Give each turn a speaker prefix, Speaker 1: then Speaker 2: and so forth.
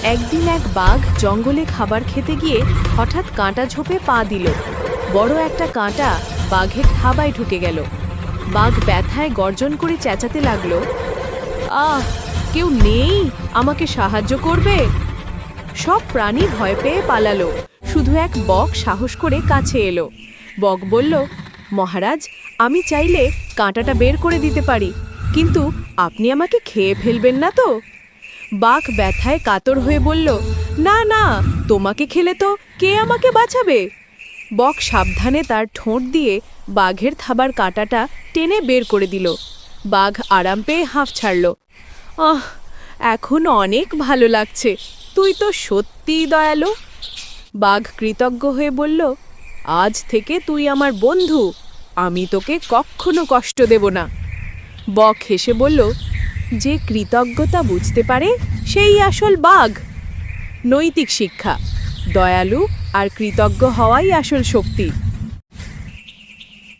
Speaker 1: একদিন এক বাঘ জঙ্গলে খাবার খেতে গিয়ে হঠাৎ কাঁটা ঝোপে পা দিল। বড় একটা কাঁটা বাঘের থাবায় ঢুকে গেল। বাঘ ব্যথায় গর্জন করে চেঁচাতে লাগলো, আহ, কেউ নেই আমাকে সাহায্য করবে? সব প্রাণী ভয় পেয়ে পালালো, শুধু এক বক সাহস করে কাছে এলো। বক বলল, মহারাজ, আমি চাইলে কাঁটাটা বের করে দিতে পারি, কিন্তু আপনি আমাকে খেয়ে ফেলবেন না তো? বাঘ ব্যথায় কাতর হয়ে বলল, না না, তোমাকে খেলে তো কে আমাকে বাঁচাবে? বক সাবধানে তার ঠোঁট দিয়ে বাঘের থাবার কাঁটাটা টেনে বের করে দিল। বাঘ আরাম পেয়ে হাঁফ ছাড়ল। আহ, এখন অনেক ভালো লাগছে, তুই তো সত্যিই দয়ালু। বাঘ কৃতজ্ঞ হয়ে বলল, আজ থেকে তুই আমার বন্ধু, আমি তোকে কখনো কষ্ট দেব না। বক হেসে বলল, যে কৃতজ্ঞতা বুঝতে পারে সেই আসল বাঘ। নৈতিক শিক্ষা, দয়ালু আর কৃতজ্ঞ হওয়াই আসল শক্তি।